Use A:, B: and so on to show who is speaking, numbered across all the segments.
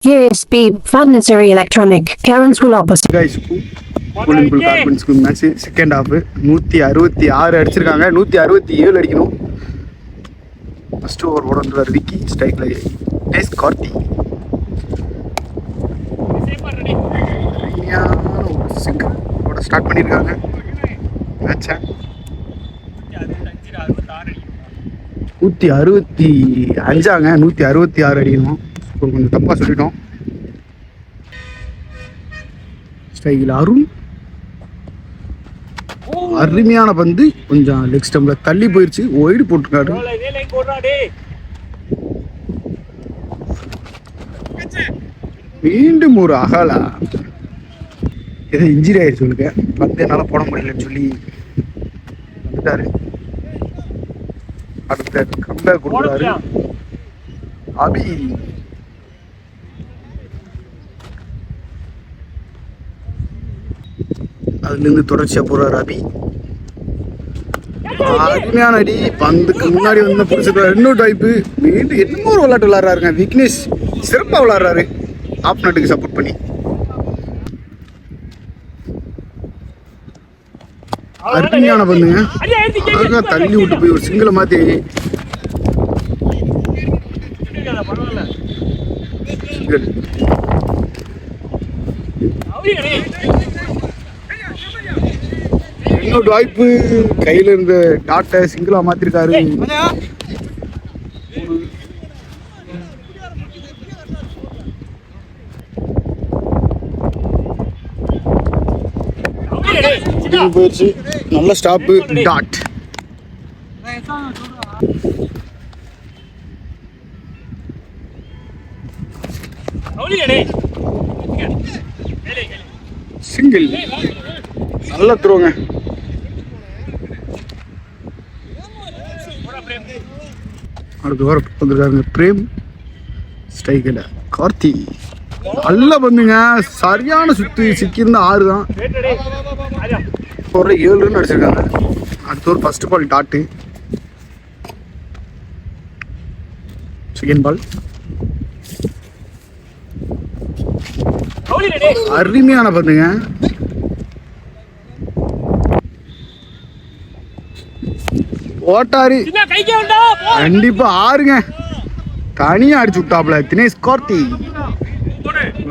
A: USB, Furniture Electronic, Karen's will opposite.
B: Guys, Golden Bull Carbons match second half 166 அடிச்சிருக்காங்க. 167 அடிக்கணும். First over ஓடுறாரு Vicky ஸ்ட்ரைக்ல days Karthi. Single ஓட start பண்ணிருக்காங்க மேட்சை. 165 166 அடிக்கணும். கொஞ்சம் தப்பா சொல்லிட்டோம். ஸ்ட்ரைக்கில் அருண் அருமையான பந்து, கொஞ்சம் லெக் ஸ்டம்ப்ல தள்ளி போயிருச்சு, ஒய்டு போட்டுருக்காரு. மீண்டும் ஒரு அகலா, ஏதோ இன்ஜுரி ஆயிடுச்சு உங்களுக்கு, பந்து என்னால் போட முடியலன்னு சொல்லி வந்துட்டாரு. அடுத்த கம்பேக் கொடுக்குறாரு அபி. அதுலேருந்து தொடர்ச்சியாக போறாரு அபி. அருமையான அடி, பந்துக்கு முன்னாடி வந்து பிடிச்சிருக்காரு. இன்னொரு டைப்பு மீண்டும் என்னமோ ஒரு விளையாட்டு விளையாடுறாருங்க. விக்னேஷ் சிறப்பாக விளையாடுறாரு ஆப் நாட்டுக்கு சப்போர்ட் பண்ணி. அருமையான பந்துங்க, அழகா தள்ளி விட்டு போய் ஒரு சிங்கிளை மாத்தி இன்னொரு வாய்ப்பு, கையில இருந்த டாட்டை சிங்கிளா மாத்திருக்காரு. போயிடுச்சு, நல்ல ஸ்டாப்பு டாட். சிங்கிள், நல்ல த்ரோங்க. அடுத்த வாரம் வந்துருக்காருங்க பிரேம். ஸ்ட்ரைக்கில் கார்த்தி, நல்ல பந்துங்க, சரியான சுத்து. சிக்கியிருந்த 6 தான், ஒரு 7 ரன் அடிச்சிருக்காங்க. அடுத்த ஒரு first ball dot, second ball அருமையான பந்துங்க. ஓட்டாரு கண்டிப்பா 6ங்க, தனியா அடிச்சு விட்டாப்ல தினேஷ் கார்த்தி.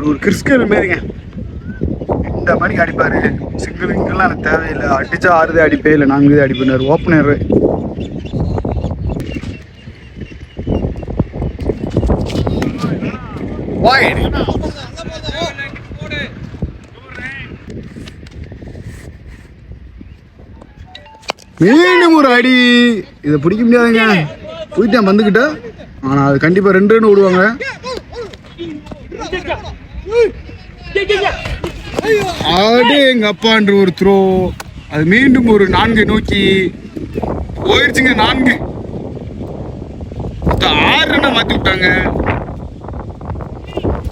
B: ஒரு கிறிஸ்கல் மாரிங்க, இந்த மணிக்கு அடிப்பாரு. சிங்கிள் இங்கெல்லாம் எனக்கு தேவையில்லை, அடிச்சா 6 அடிப்பே இல்லை, 4 அடிப்பார் ஓப்பனர். மீண்டும் ஒரு அடி, இதை பிடிக்க முடியாதுங்க. போயிட்டேன் வந்துக்கிட்ட, ஆனால் அது கண்டிப்பாக 2 ரன் விடுவாங்க. ஆடு எங்க அப்பான்ற ஒரு த்ரோ, அது மீண்டும் ஒரு 4 நோக்கி போயிடுச்சுங்க. 4 6 ரன்னை மாற்றி விட்டாங்க.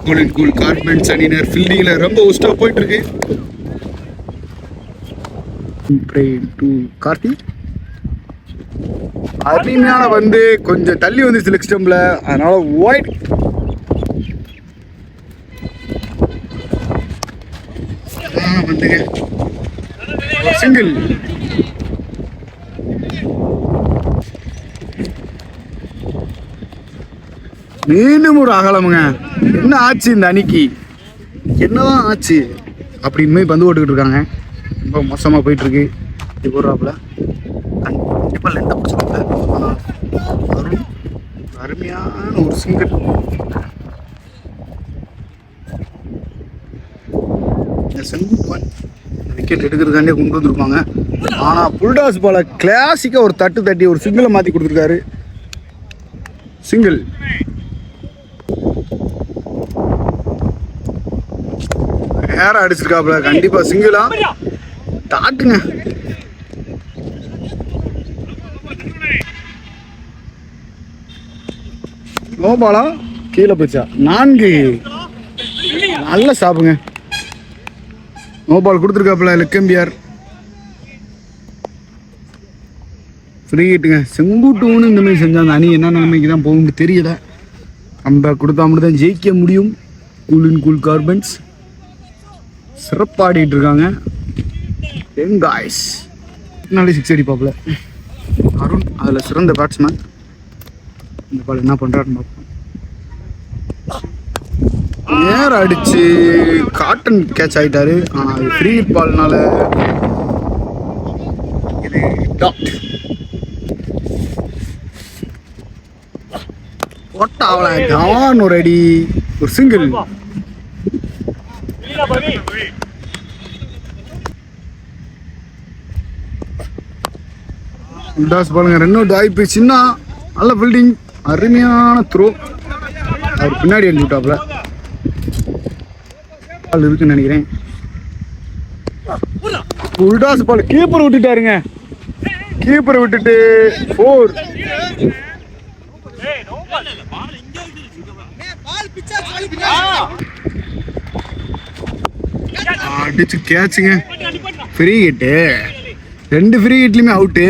B: கோல்டன் புல் கார்பன்ஸ் அணியினர் ஃபீல்டிங்ல ரொம்ப ஒஸ்டா போயிட்டு இருக்கு. கார்த்தி அருமையான வந்து கொஞ்சம் தள்ளி வந்துச்சு லெக் ஸ்டம்ப்ல, அதனால ஒயிட். வந்துங்க சிங்கிள். மீண்டும் ஒரு அகலமுங்க. என்ன ஆச்சு இந்த அணிக்கு, என்னதான் ஆச்சு அப்படின்னு பந்து போட்டுக்கிட்டு இருக்காங்க. ரொம்ப மோசமாக போயிட்டு இருக்கு. இது போடுறாப்புல கண்டிப்பாக லெந்த பிடிச்சிருக்காங்க. அருமையான ஒரு சிங்கிள். செங்குட்டுவன் விக்கெட் எடுக்கிறதுக்காண்டே கொண்டு வந்திருப்பாங்க. ஆனால் புல்டாஸ் பால கிளாசிக்காக ஒரு தட்டி ஒரு சிங்கிளை மாற்றி கொடுத்துருக்காரு. சிங்கிள். நேரம் அடிச்சிருக்காப்புல, கண்டிப்பா சிங்கிளா டாட்டுங்க. நோபாலா கீழே போச்சா, 4 நல்ல சாப்புங்க. நோபால் கொடுத்துருக்காப்புல லெக்கம்பியார். ஃப்ரீ ஹிட்டுங்க. செங்குட்டுன்னு இந்த மாதிரி செஞ்சால் அந்த அணி என்ன நிலைமைக்கு தான் போகும்னு தெரியல. நம்ம கொடுத்தா மட்டும் தான் ஜெயிக்க முடியும். கூல் கார்பன்ஸ் சிறப்பாடிட்டு இருக்காங்க. காய்ஸ் நாளை 6 அடிப்பாப்புல அருண், அதில் சிறந்த பேட்ஸ்மேன். இந்த பால் என்ன பண்ணுறாருன்னு பார்ப்போம். நேரம் அடிச்சு காட்டன் கேட்ச் ஆகிட்டாரு. ஆனால் அது ஃப்ரீ பால்னால இது டாட் போட்டா அவளை டான் ஒரு அடி, ஒரு சிங்கிள். டாஸ் பாருங்க, 2 அவுட் வாய்ப்பு. சின்ன நல்ல ஃபீல்டிங், அருமையான த்ரோ. அவர் பின்னாடி அடிச்சு விட்டாப்புல. பால் இருக்குன்னு நினைக்கிறேன். உல்டாஸ் பால் கீப்பர் விட்டுட்டாருங்க. கீப்பரை விட்டுட்டு 4. அடிச்சு கேட்சுங்க. ஃப்ரீ ஹிட்டு, 2 ஃப்ரீ ஹிட்லையுமே அவுட்டு.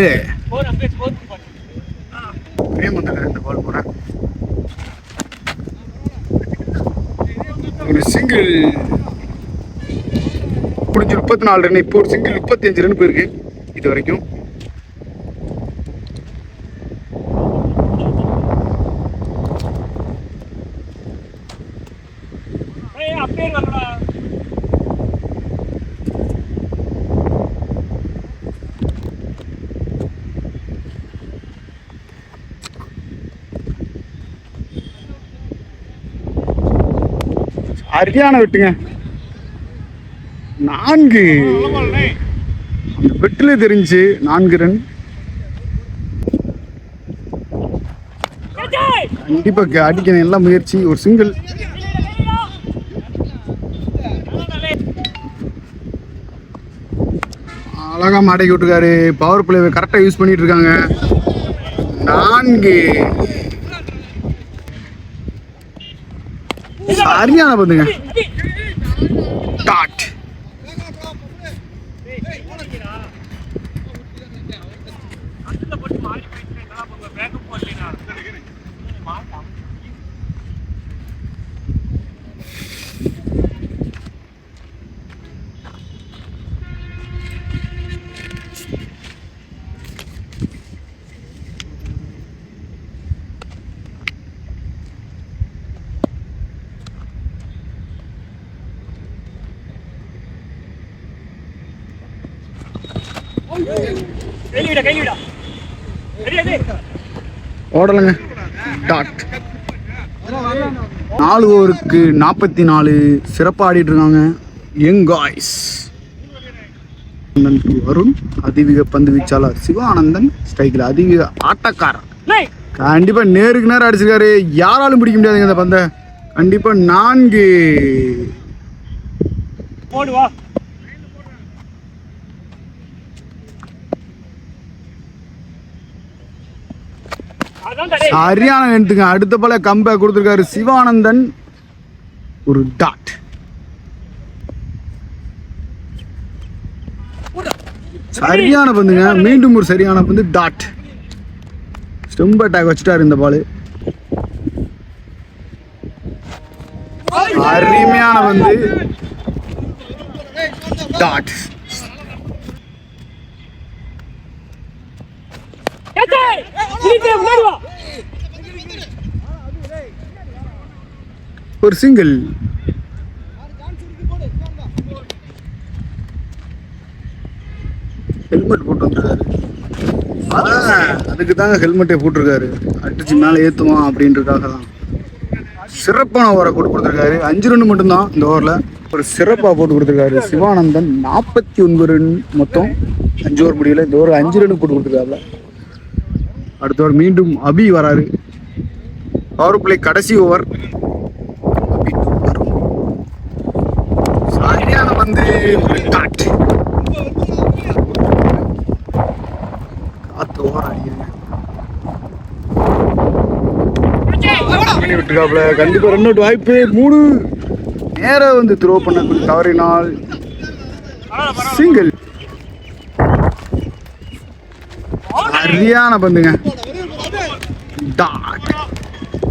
B: இந்த பால் போறேன், ஒரு சிங்கிள் முடிஞ்சு 34 ரன். இப்போ ஒரு சிங்கிள் 35 ரன் போயிருக்கு இது வரைக்கும். சரியான வெட்டுங்க. 4 அந்த வெட்டுல தெரிஞ்சு 4 ரன். கண்டிப்பா அடிக்கணும் எல்லாம் முயற்சி. ஒரு சிங்கிள். அழகா மாடக்கி விட்டுருக்காரு. பவர் பிளேவை கரெக்டா யூஸ் பண்ணிட்டு இருக்காங்க. 4 சரியான பந்துங்க. டாட். ஓடலங்க. டாட். 4 ஓவருக்கு 44. சிறப்பாக ஆடிட்டு இருக்காங்க யங் காய்ஸ். அருண் அதிவேக பந்து வீச்சாளர். சிவானந்தன் ஸ்ட்ரைக்கில் அதிவேக ஆட்டக்காரர். கண்டிப்பா நேருக்கு நேரம் அடிச்சிருக்காரு. யாராலும் பிடிக்க முடியாதுங்க இந்த பந்தை. கண்டிப்பா 4. சரியான எடுத்துங்க. அடுத்த போல கம்பேக் கொடுத்திருக்காரு சிவானந்தன். ஒரு டாட். சரியான பந்துங்க. மீண்டும் ஒரு சரியான பந்து. டாட். ஸ்டெம்ப் அட்டாக் வச்சுட்டாரு இந்த பால். அருமையான பந்து. டாட். ஒரு சிங்கிள். ஹெல்மெட் போட்டு வந்துருக்காரு. அதுக்கு தாங்க ஹெல்மெட்டை போட்டிருக்காரு. அடிச்சு மேலே ஏற்றுவான் அப்படின்றதுக்காக தான். சிறப்பான ஓவரை போட்டு கொடுத்துருக்காரு. 5 ரன் மட்டும்தான் இந்த ஓவரில். ஒரு சிறப்பாக போட்டு கொடுத்துருக்காரு சிவானந்தன். 49 ரன் மொத்தம் 5 ஓவர் முடியல. இந்த ஓவர் 5 ரன் போட்டு கொடுத்துருக்காருல. அடுத்த ஓவர் மீண்டும் அபி வராரு. பவர் பிளே கடைசி ஓவர். சரியான வந்து காத்து ஓவர் அடிக்கிறேன் விட்டுக்காப்புல. கண்டிப்பா 2 அவுட் வாய்ப்பு. 3 நேரம் வந்து த்ரோ பண்ண தவறினால் சிங்கிள். சரியான பந்துங்க. டாட்.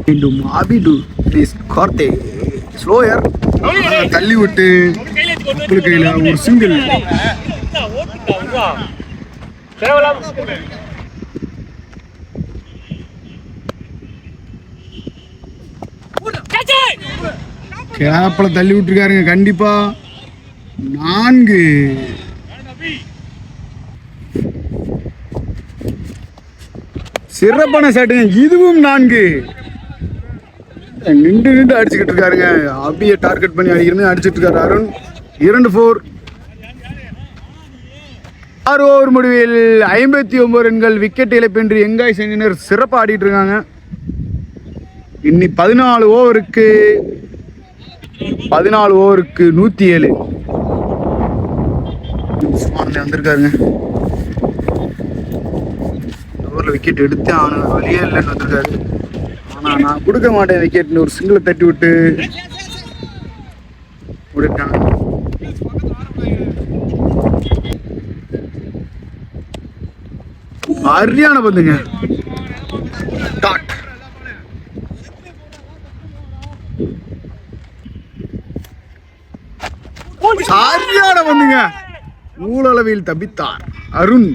B: மீண்டும் அபிடு ப்ளீஸ் கார்த்தே ஸ்லோயர். தள்ளி விட்டு கப்பல் கையில ஒரு சிங்கிள். கேப்ல தள்ளி விட்டுருக்காருங்க கண்டிப்பா. 4 சிறப்பான ஷாட்டுங்க. இதுவும் 4 நின்று அடிச்சுக்கிட்டு இருக்காருங்க. அப்படியே டார்கெட் பண்ணி அடிக்கிறது அடிச்சுட்டு இருக்காரு அருண். 2 4. 6 ஓவர் முடிவில் 59 ரன்கள். விக்கெட் இழப்பின்றி எங்காய்ஸ் அணியினர் சிறப்பாக ஆடிட்டு இருக்காங்க. இன்னி 14 ஓவருக்கு 107. சுமானந்தன் வந்திருக்காருங்க. ஓவரில் விக்கெட் எடுத்தே ஆகணும், வழியே இல்லைன்னு வந்திருக்காரு. ஆனால் நான் கொடுக்க மாட்டேன் விக்கெட்னு ஒரு சிங்கிளை தட்டி விட்டு முடிட்டாங்க. சரியான பந்துங்க. டாட். சரியான பந்துங்க. நூலளவில் தப்பித்தார் அருண்.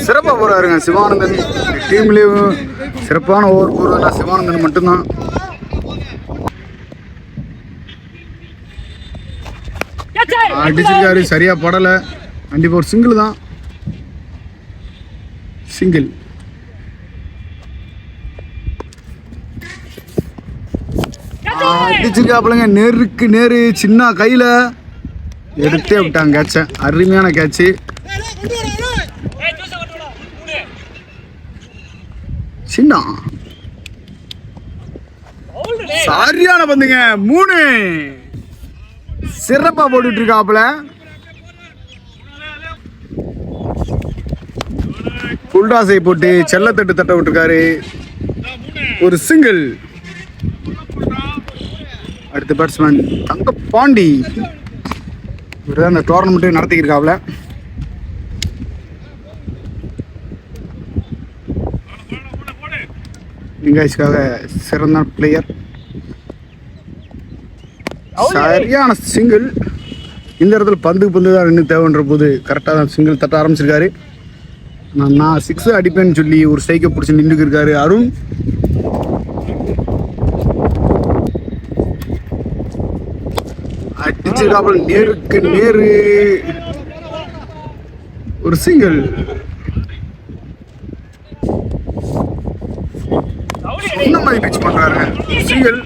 B: சிறப்பா போறாருங்க சிவானந்தன். டீம்லயும் சிறப்பான ஓவர் போறதுனா சிவானந்தன் மட்டும்தான். அடிச்சிருக்காரு, சரியா படல. கண்டிப்பா ஒரு சிங்கிள் தான். சிங்கிள். அடிச்சிருக்காப்புலங்க. நேருக்கு நேரு சின்ன கையில எடுத்தே விட்டாங்க கேட்ச. அருமையான கேட்சு. சின்ன சரியான பந்துங்க. 3 சிறப்பா போட்டுட்டு இருக்காப்புல. புல்டாசை போட்டு செல்லத்தட்டு தட்ட விட்டுருக்காரு. ஒரு சிங்கிள். அடுத்த பேட்ஸ்மேன் தங்கப்பாண்டி. இவர் தான் இந்த டோர்னமெண்ட்டு நடத்திக்கிருக்காப்புல. இங்காய்ஸ்க்காக சிறந்த பிளேயர். சரியான சிங்கிள். இந்த இடத்துல பந்து தான் ரெண்டு தேவைன்ற போது கரெக்டாக தான் சிங்கிள் தட்ட ஆரம்பிச்சிருக்காரு. நான் 6 அடிப்பேன்னு சொல்லி ஒரு ஸ்ட்ரைக்கை பிடிச்சி நின்றுக்கு இருக்காரு அருண். அடிச்சிருக்காப்புல நேருக்கு நேரு. ஒரு சிங்கிள். சொன்ன மாதிரி பிச் பண்றாரு. சிங்கிள்.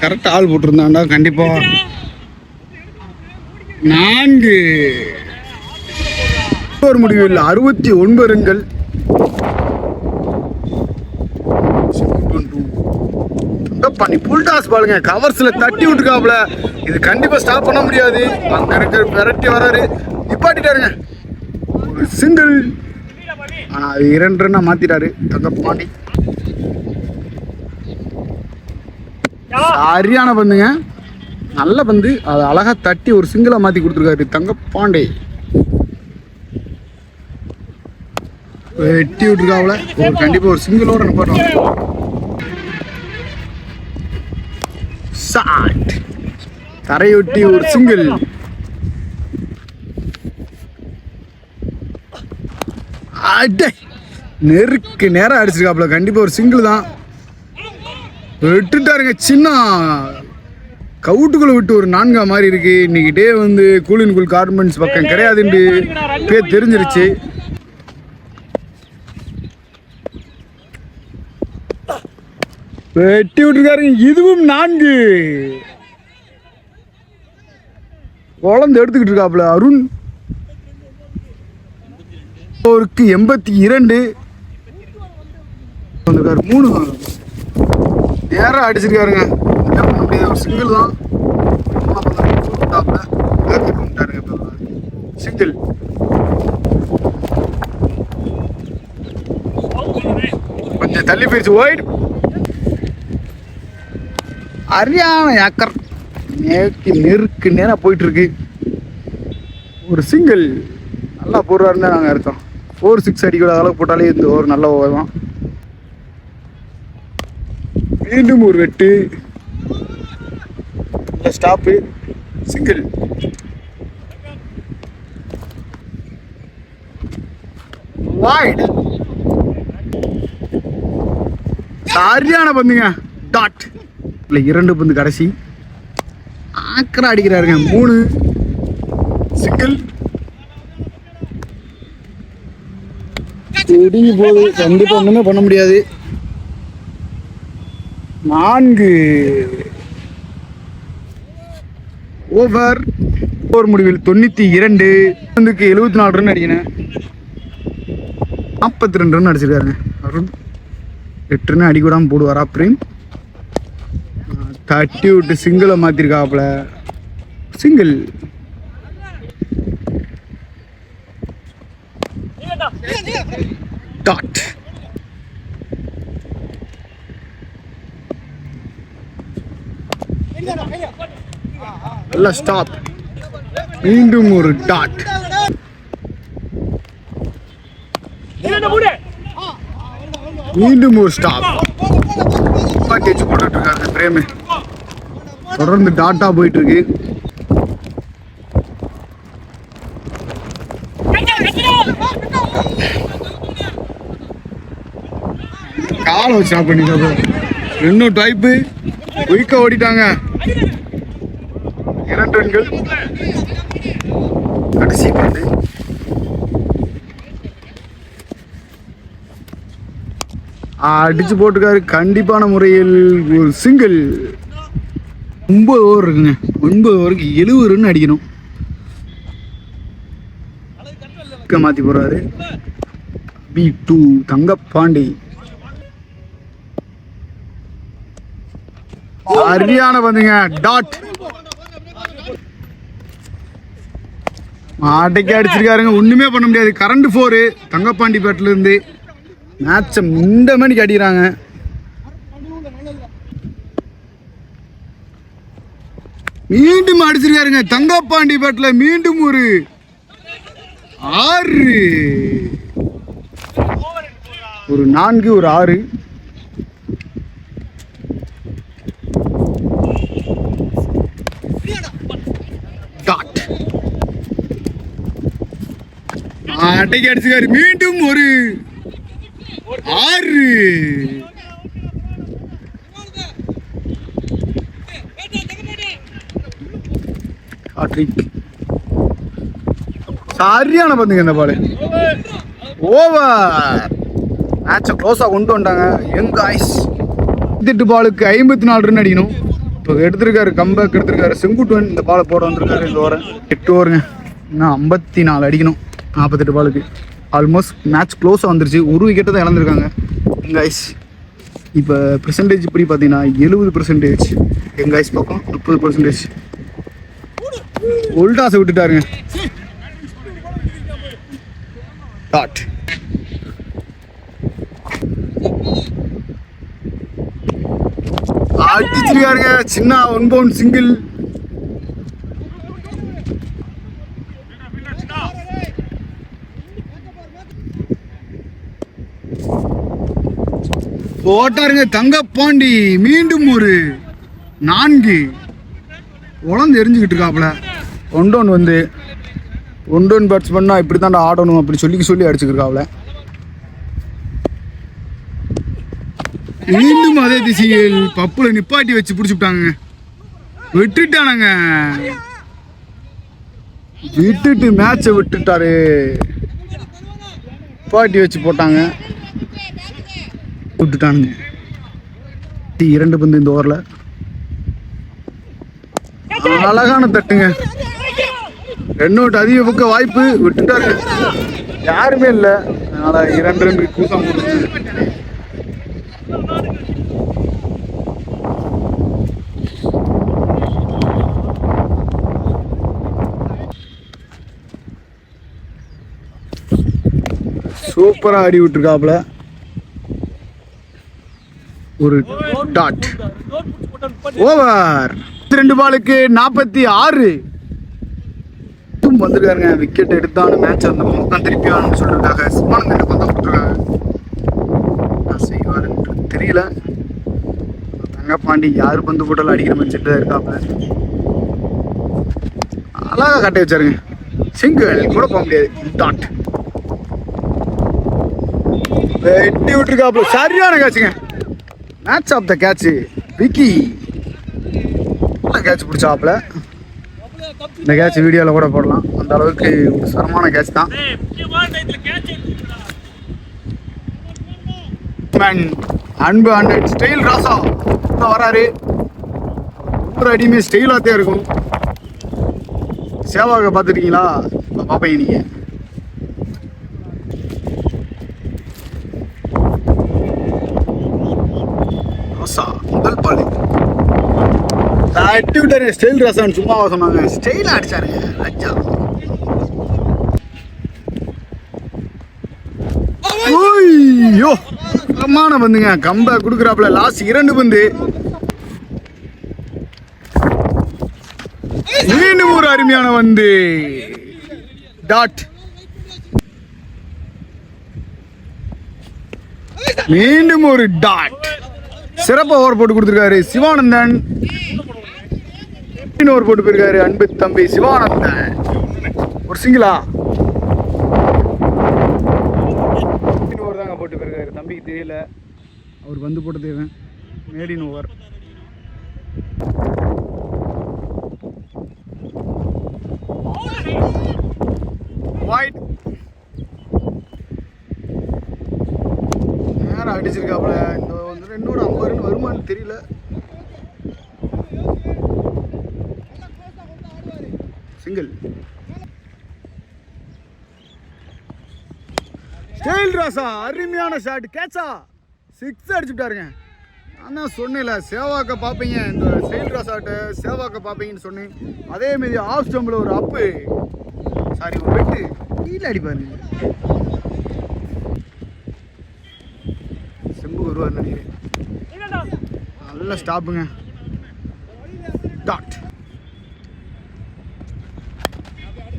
B: கரெக்டா ஆள் போட்டிருந்தாண்டா கண்டிப்பா. 4 ஒரு முடிவில் 69 ரன்கள். பண்ணி புல்டாஸ் பாருங்க. கவர்ஸ்ல தட்டி விட்டுருக்காப்ல. இது கண்டிப்பா ஸ்டாப் பண்ண முடியாது. அங்க இருக்க விரட்டி வராரு. நிப்பாட்டிட்டாருங்க. ஒரு சிங்கிள். ஆனா அது 2 ரன்னா மாத்திட்டாரு தங்கப்பாண்டி. சரியான பந்துங்க. நல்ல பந்து. அது அழகா தட்டி ஒரு சிங்கிளா மாத்தி கொடுத்துருக்காரு தங்கப்பாண்டி. வெட்டி விட்டுருக்காப்ல. கண்டிப்பா ஒரு சிங்கிளோட நிப்பாட்டுவாங்க. ஷாட். தரையொட்டி ஒரு சிங்கிள். நெருக்கு நேரம் அடிச்சிருக்காப்ல. கண்டிப்பா ஒரு சிங்கிள் தான். விட்டுட்டாருங்க. சின்ன கவுட்டுக்குள்ள விட்டு ஒரு 4 மாதிரி இருக்கு. இன்னைக்கு டே வந்து கூலின் கூல் கார்மெண்ட்ஸ் பக்கம் கிடையாதுன்னு பேர் தெரிஞ்சிருச்சு. வெட்டி விட்டுருக்காருங்க. இதுவும் 4. குழந்தை எடுத்துக்கிட்டு இருக்காப்ல அருண். ஓவருக்கு 82. 3 நேரம் அடிச்சிருக்காருங்க. என்ன பண்ண முடியாது. ஒரு சிங்கிள் தான். சிங்கிள். கொஞ்சம் தள்ளி போயிடுச்சு. ஒயிட். சரியான ஏக்கர் நெருக்கு நேரம் போயிட்டு இருக்கு. ஒரு சிங்கிள் நல்லா போடுறாருன்னு தான் நாங்கள் அர்த்தம். 4-6 அடிக்கூட அளவுக்கு போட்டாலே இந்த ஒரு நல்ல ஓவர் தான். மீண்டும் ஒரு வெட்டு, ஸ்டாப்பு, சிங்கிள். வைட், சரியான பந்துங்க. டாட் இல்லை 2 பந்து கடைசி. ஆக்கரா அடிக்கிறாருங்க. 3 சிங்கிள். ஒடுங்கி போகுது. கண்டிப்பா ஒண்ணுமே பண்ண முடியாது. 4 ஓவர். ஓவர் முடிவில் 92 பந்துக்கு 74 ரன் அடிக்கணும். 42 ரன் அடிச்சிருக்காருங்க அருண். 8 ரன் அடிக்கூடாமல் போடுவாரா பிரேம். தட்டி விட்டு சிங்கிளை மாத்திருக்காப்புல. சிங்கிள். டாட். நல்ல ஸ்டாப். மீண்டும் ஒரு டாட். மீண்டும் ஒரு ஸ்டாப். பேக்கேஜ் போட்டுட்டு இருக்காரு பிரேம். தொடர்ந்து டாட்டா போயிட்டு இருக்கு. காலை வச்சு ஸ்டாப் பண்ணிட்டாங்க. 2 டைப்பு குயிக்கா ஓடிட்டாங்க. 2 ரன்கள். கடைசி பந்து. அடிச்சு போட்டுக்காரு. கண்டிப்பான முறையில் ஒரு சிங்கிள். 9 ஓவர் இருக்குங்க. 9 ஓவருக்கு 70 ரன் அடிக்கணும். மாத்தி போறாரு. B2 தங்கப்பாண்டி. சரியான பந்துங்க. டாட். மாட்டைக்கு அடிச்சிருக்காருங்க. ஒண்ணுமே பண்ண முடியாது. கரண்ட் 4 தங்கப்பாண்டி பேட்ல இருந்து. மேட்சை இந்த மணிக்கு அடிக்கிறாங்க. மீண்டும் அடிச்சிருக்காருங்க தங்கப்பாண்டி பேட்ல. மீண்டும் ஒரு 6. ஒரு 4, ஒரு 6. டாட். அட்டைக்கு அடிச்சுக்காரு. மீண்டும் ஒரு 6. சரியான பந்துங்க இந்த பால். ஓவர். மேட்சை க்ளோஸா கொண்டு வந்தாங்க யங் காய்ஸ். 28 பாலுக்கு 54 ரன் அடிக்கணும். இப்போ எடுத்திருக்காரு. கம்பேக் எடுத்திருக்காரு. செங்குட்டுவன் இந்த பாலை போட வந்திருக்காரு. இந்த ஓவர் 8 ஓவருங்க. இன்னும் 54 அடிக்கணும் 48 பாலுக்கு. ஆல்மோஸ்ட் மேட்ச் க்ளோஸாக வந்துருச்சு. ஒரு விக்கெட்டை தான் இழந்திருக்காங்க கைஸ். இப்போ பெர்சன்டேஜ் இப்படி பார்த்தீங்கன்னா 70%. எங்க கைஸ் பக்கம் 30%. உல்டாஸை விட்டுட்டாருங்க. டாட். அடிச்சிருக்காருங்க. சின்ன 1 பவுண்ட் சிங்கிள். போட்டாருங்க தங்கப்பாண்டி. மீண்டும் ஒரு 4. உழந்து எரிஞ்சுக்கிட்டு இருக்காப்புல. 1 டவுன் வந்து 1 டவுன் பேட்ஸ் பண்ணா இப்படி தாண்டா ஆடணும் அப்படி சொல்லி அடிச்சுக்கிருக்காப்புல. மீண்டும் அதே திசையில் பப்புல நிப்பாட்டி வச்சு பிடிச்சுட்டாங்க. விட்டுட்டானுங்க. விட்டுட்டு மேட்சை விட்டுட்டாரு. நிப்பாட்டி வச்சு போட்டாங்க. விட்டுட்டானுங்க. 2 பந்து இந்த ஓவரில். அழகான தட்டுங்க. 2 அவுட் அதிக பக்க வாய்ப்பு. விட்டுட்டாரு. யாருமே இல்லை. அதனால 2 ரன் கூசம் கொடுத்து. சூப்பரா ஆடி விட்டுருக்காப்புல. ஒரு டாட். ஓவர். 2 பாலுக்கு 46 வந்திருக்காருங்க. விக்கெட் எடுத்தான மேட்ச் அந்த மொத்தம் திருப்பி ஆனு சொல்லிருக்காங்க. சிவானந்த் பந்தம் கொடுத்துருக்காங்க. என்ன செய்வாருன்னு தெரியல. தங்கப்பாண்டி யாரு பந்து போட்டாலும் அடிக்கிற மாதிரி இருக்காப்ல. அழகா கட்டி வச்சாருங்க. சிங்கிள் கூட போக முடியாது. டாட் வெட்டி விட்டுருக்காப்ல. சரியான கேட்சுங்க. Match of the catch Vicky catch பிடிச்சாப்ல. இந்த கேட்ச் வீடியோவில் கூட போடலாம். அந்த அளவுக்கு ஒரு சரமான கேட்ச் தான். அன்பு அண்ணன் ஸ்டைல் ராசா வராரு. ஒவ்வொரு அடியுமே ஸ்டைலாகத்தே இருக்கும். சேவாக பார்த்துருக்கீங்களா? இப்போ பார்ப்பீங்க நீங்கள். ராசா முதல் பால் தட்டி விட்டாரு. ஸ்டைல் ராசான்னு சும்மாவா சொன்னாங்க? ஸ்டைலாக அடிச்சாருங்க ராஜா. ஓய்யோ தரமான பந்துங்க. கம்பை கொடுக்குறாப்புல. லாஸ்ட் 2 பந்து. மீண்டும் ஒரு அருமையான வந்து டாட். மீண்டும் ஒரு டாட். சிறப்பு ஓவர் போட்டு கொடுத்துருக்காரு சிவானந்தன். ஓவர் போட்டு போயிருக்காரு அன்பு தம்பி சிவானந்தன். ஒரு சிங்கிளா ஓவர் தாங்க போட்டு போயிருக்காரு. தம்பிக்கு தெரியல, அவர் வந்து போட்டு தெரியும். Maiden over. வைட் நேரம் அடிச்சிருக்காப்புல. இந்த வந்து 250 ரன் வருமானு தெரியல. சிங்கிள். ஸ்டைல் ராசா அருமையான ஷாட். கேட்சா 6 அடிச்சுட்டாருங்க. நான் தான் சொன்னேன்ல சேவாக்க பார்ப்பீங்க. இந்த ஸ்டைல் ராசாட்ட சேவாக்க பார்ப்பீங்கன்னு சொன்னேன். அதே மாரி ஆஃப் ஸ்டம்பில் ஒரு அப்பு சாரி ஒரு வெட்டு கீழே அடிப்பாருங்க. செம்பு வருவார் நினைக்கிறேன். நல்ல ஸ்டாப்புங்க. டாட்.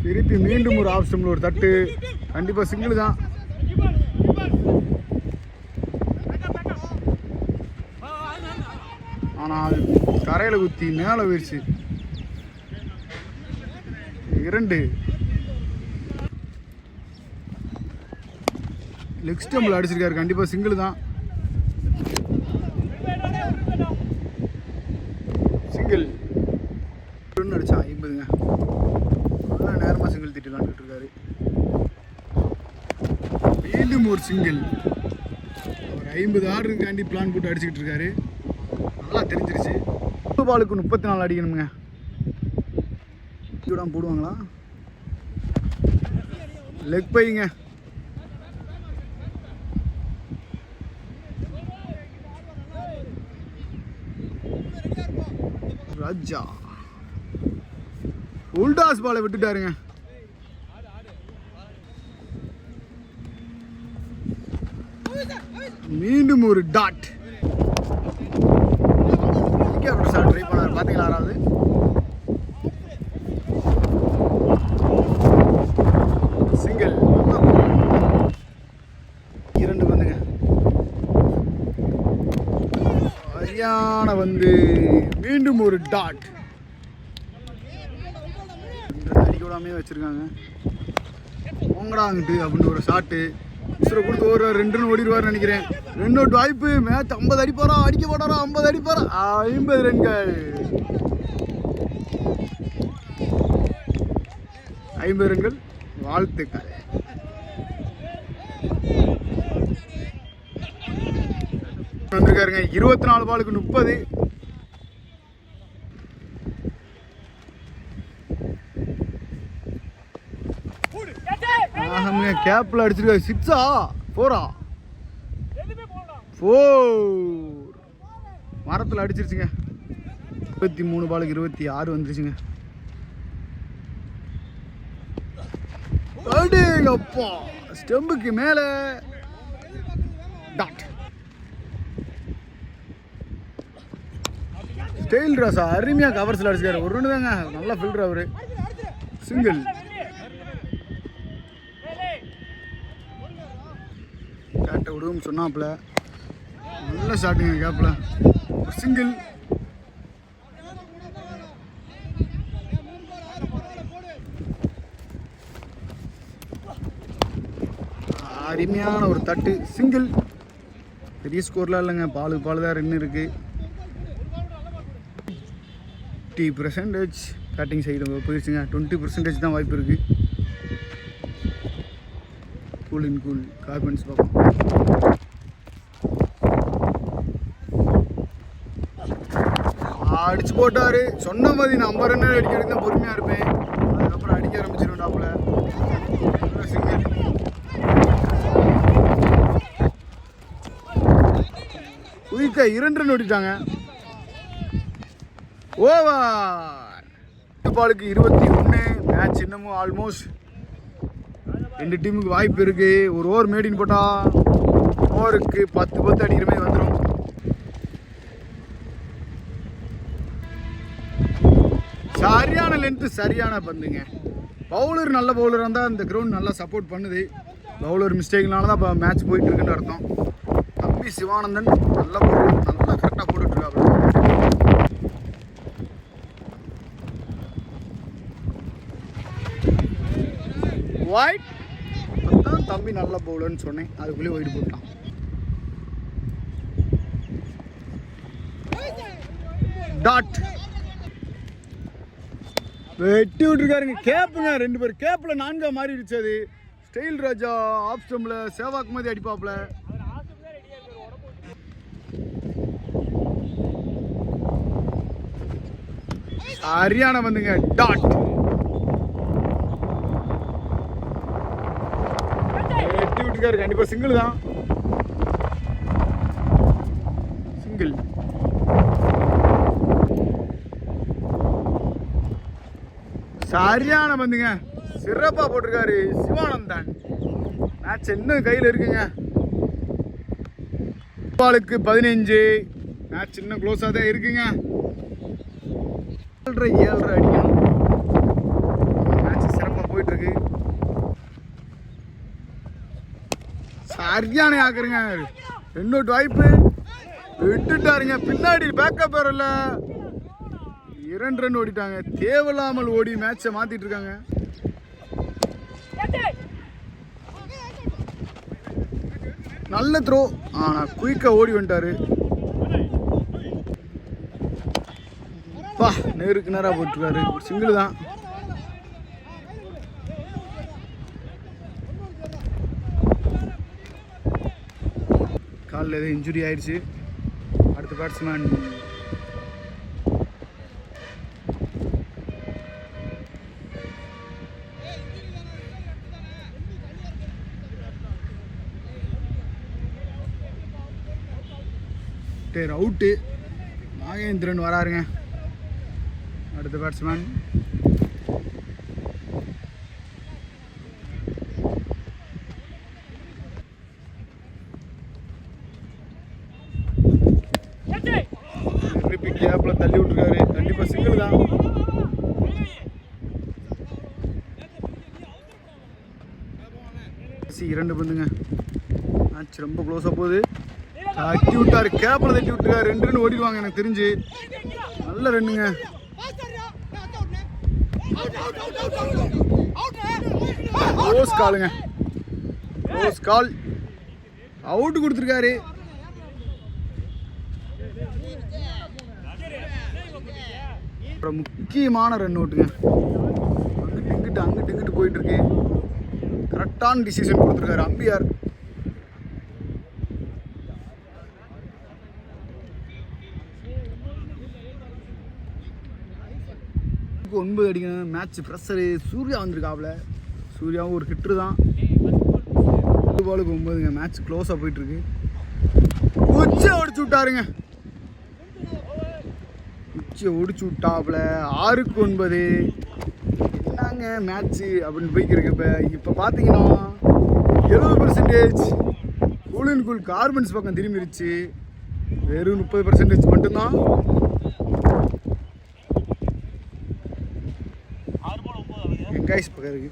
B: திருப்பி மீண்டும் ஒரு ஆஃப் ஸ்டம்பில் ஒரு தட்டு. கண்டிப்பாக சிங்கிள் தான். ஆனால் கரையில் குத்தி மேலே போயிடுச்சு. 2 லெக் ஸ்டம்பில் அடிச்சிருக்காரு. கண்டிப்பாக சிங்கிள் தான். சிங்கிள் அடிச்சா 50ங்க. நல்லா நேரமாக சிங்கிள் திட்டு விளாண்டுட்டு இருக்காரு. மீண்டும் ஒரு சிங்கிள். ஒரு 50 ஆர்டருக்காண்டி பிளான் போட்டு அடிச்சுக்கிட்டு இருக்காரு. நல்லா தெரிஞ்சிருச்சு. 10 பாலுக்கு 34 அடிக்கணுங்க. விடாம போடுவாங்களா? லெக் பைங்க. ராஜா உல்டாஸ் பாலை விட்டுட்டாருங்க. மீண்டும் ஒரு டாட். ட்ரை பண்ணார் பார்த்தீங்களா? யாராவது சிங்கிள். 2 வந்துங்க. சரியான வந்து மீண்டும் ஒரு டாட். அடிக்க விடாமே வச்சிருக்காங்க. போங்கடாங்கிட்டு அப்படின்னு ஒரு ஷாட்டு உசுரை கொடுத்து ஒரு 2 ரன் ஓடிடுவார்னு நினைக்கிறேன். 2 அவுட் வாய்ப்பு. மேட்ச் 50 அடிப்பாரா? அடிக்க போட்டாரா? 50 அடிப்பாரா? 50 ரன்கள். 50 ரன்கள். வாழ்த்துக்கள். வந்திருக்காருங்க. 24 பாலுக்கு 30. கேப்ல அடிச்சிருக்காரு. 6ஆ 4ஆ? 4 மரத்தில் அடிச்சிருச்சுங்க. 23 பாலுக்கு 26 வந்துருச்சுங்க. அடேங்கப்பா ஸ்டெம்புக்கு மேலே டாட். ஸ்டைல் ராசா அருமையாக கவர்ஸில் அடிச்சுக்காரு. ஒரு ரன் தாங்க, நல்லா ஃபில்டர் அவரு. சிங்கிள். கேட்டை விடுவோம் சொன்னாப்புல, நல்ல ஷாட்டுங்க கேப்பில். சிங்கிள். அருமையான ஒரு தட்டு. சிங்கிள். பெரிய ஸ்கோர்லாம் இல்லைங்க, பால் தான் ரன் இருக்கு. 20% பேட்டிங் சைடு போயிடுச்சுங்க. 20% தான் வாய்ப்பு இருக்கு. கூல் இன் கூல் கார்பன்ஸ் பார்ப்போம். அடிச்சு போட்டாரு. சொன்ன மாதிரி நான் 50 ரன் அடிக்கிறதுக்கு தான் பொறுமையாக இருப்பேன். அதுக்கப்புறம் அடிக்க ஆரம்பிச்சிருவேன்டாப்புல. சிங்கிள். குயிக்கா 2 ரன் ஓடிட்டாங்க. ஓவர். பாலுக்கு 21. மேட்ச் இன்னமும் ஆல்மோஸ்ட் 2 டீமுக்கு வாய்ப்பு இருக்கு. ஒரு ஓவர் மேடின்னு போட்டா ஓவருக்கு 10 அடிக்கிற மாதிரி வந்துடும். சரியான லென்த்து, சரியான பந்துங்க. பவுலர் நல்ல பவுலர் இருந்தால் இந்த கிரவுண்ட் நல்லா சப்போர்ட் பண்ணுது. பவுலர் மிஸ்டேக்னால தான் இப்போ மேட்ச் போயிட்டு இருக்குன்னு அர்த்தம். தம்பி சிவானந்தன் நல்ல பவுலர், நல்லா கரெக்டாக போட்டுட்ருக்காப்புல. ஒயிட். அதான் தம்பி நல்ல பவுலர்னு சொன்னேன், அதுக்குள்ளேயே ஒயிட் போட்டான். டாட். வெட்டி விட்டுருக்காருங்க. கேப்புங்க, 2 பேர் கேப்பில் 4 மாறிடுச்சு. அது ஸ்டைல் ராஜா ஆஃப் ஸ்டம்பில் சேவாக்கு மாதிரி அடிப்பாப்புல. சரியான வந்துங்க. டாட். வெட்டி விட்டுருக்காரு. கண்டிப்பாக சிங்கிள் தான். சிங்கிள். சரியான பந்துங்க, சிறப்பாக போட்டிருக்காரு சிவானந்தன். மேட்ச் இன்னும் கையில் இருக்குங்க. பாலுக்கு 15. மேட்ச் இன்னும் க்ளோஸாக தான் இருக்குங்க. 7 அடிக்கணும். மேட்ச் சிறப்பாக போயிட்டு இருக்கு. சரியான ஆக்குறங்க. 2 வாய்ப்பு விட்டுட்டாருங்க. பின்னாடி பேக்கப் வரல. 2 ரன் ஓடிட்டாங்க. தேவையில்லாமல் ஓடி மேட்சை மாத்திட்டு இருக்காங்க. நல்ல த்ரோ, ஆனா குயிக்கா ஓடி வந்துட்டாரு. பா, நேருக்கு நேரா போட்டுருக்காரு. சிங்கிள் தான். காலில் ஏதோ இன்ஜுரி ஆயிடுச்சு. அடுத்த பேட்ஸ்மேன் அவுட்டு. நாகேந்திரன் வராருங்க. அடுத்த பேட்ஸ்மேன் திருப்பி கேப்ல தள்ளி விட்டுருக்காரு. கண்டிப்பா சிங்கிள் தான். இரண்டு பந்துங்க. மேட்ச் ரொம்ப க்ளோஸா போகுது. தட்டி விட்டாரு. கேப்ல தட்டி விட்டுருக்காரு. 2 ரன் ஓடிடுவாங்க எனக்கு தெரிஞ்சு. நல்ல ரன்னுங்க. க்ளோஸ் காலுங்க. Close call. அவுட் கொடுத்துருக்காரு. முக்கியமான ரன் அவுட்டுங்க. அங்கிட்டு இங்கிட்டு போயிட்டு இருக்கு. கரெக்டான டிசிஷன் கொடுத்துருக்காரு அம்பியார். பாலுக்கு 9 அடிக்கணும். Match pressure. சூர்யா வந்திருக்காப்புல. சூர்யாவும் ஒரு ஹிட்ரு தான். பாலுக்கு 9ங்க. மேட்ச் க்ளோஸாக போயிட்டுருக்கு. உச்சியை ஒடிச்சு விட்டாருங்க. உச்சியை ஒடிச்சு விட்டாப்புல. 6க்கு 9. என்னங்க மேட்ச்சு அப்படின்னு போய்க்கிருக்கு. இப்போ பார்த்தீங்கன்னா 70% கூல் அண்ட் கூல் கார்பன்ஸ் பக்கம் திரும்பிடுச்சு. வெறும் 30% மட்டும்தான் கைஸ் பக்கம் இருக்கு.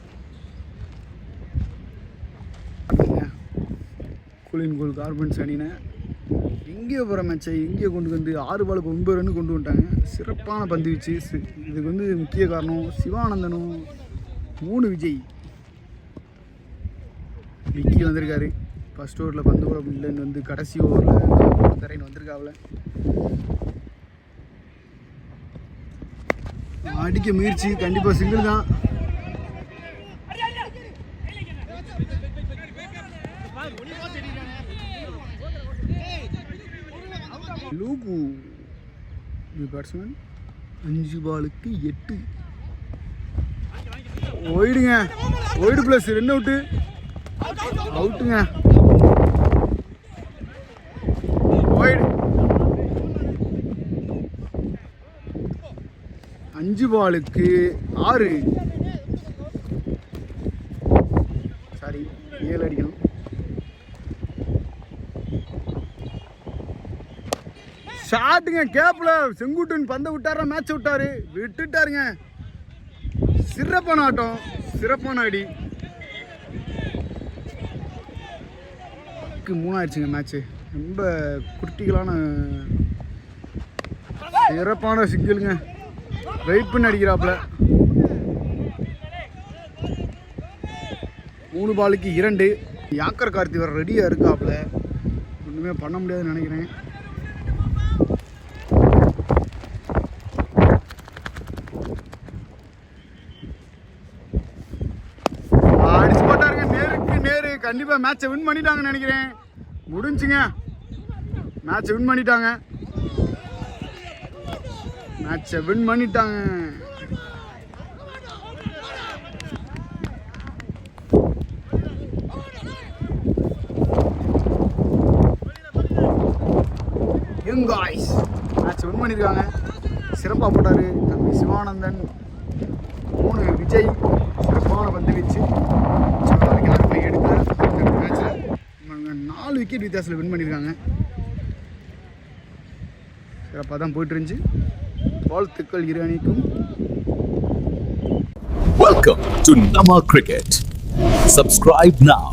B: கூலின் கோல் கார்பன்ஸ் அணினை எங்கேயோ போகிற மேட்சை எங்கேயோ கொண்டு வந்து 6 பாலுக்கு 9 ரன்னு கொண்டு வந்துட்டாங்க. சிறப்பான பந்து வீச்சு. இதுக்கு வந்து முக்கிய காரணம் சிவானந்தனும் 3 விஜய். விக்கி வந்திருக்காரு. ஃபர்ஸ்ட் ஓவரில் பந்து கூட இல்லைன்னு வந்து கடைசி ஓவரில் தரைன்னு வந்திருக்காவில். அடிக்க முயற்சி, கண்டிப்பாக சிங்கிள் தான். லூகு பேட்ஸ்மேன் 5 பாலுக்கு 8 ஒயிடுங்க. Wide plus 2 out. அவுட்டுங்க. ஒயிடு 5 பாலுக்கு 6. சாரி 7 அடிக்கணும். ஷாட்டுங்க. கேப்ல செங்குட்டன் பந்தை விட்டாரா, மேட்ச் விட்டுட்டாருங்க. சிறப்பான ஆட்டம், சிறப்பான அடி. 3 ஆயிடுச்சுங்க மேட்ச்சு. ரொம்ப குர்ட்டிகளான சிறப்பான சிங்கிளுங்க. வெயிட் பண்ணி அடிக்கிறாப்புல. 3 பாலுக்கு 2. யாக்கர் கார்த்தி வர ரெடியாக இருக்காப்புல. ஒன்றுமே பண்ண முடியாதுன்னு நினைக்கிறேன். கண்டிப்பாக மேட்சை வின் பண்ணிட்டாங்கன்னு நினைக்கிறேன். முடிஞ்சுங்க. மேட்சை வின் பண்ணிட்டாங்க. யங் காய்ஸ் மேட்சை வின் பண்ணியிருக்காங்க. சிறப்பாக போட்டார் தம்பி சிவானந்தன். 3 விஜய் சிறப்பான பந்து வீச்சு. எடுக்கல. மேட்ச்சில் 4 விக்கெட் வித்தியாசத்தில் வின் பண்ணியிருக்காங்க. சிறப்பாக தான் போயிட்டு இருந்துச்சு. வாழ்த்துக்கள் இரு அணிக்கும்.
C: Welcome to Nama Cricket. Subscribe now.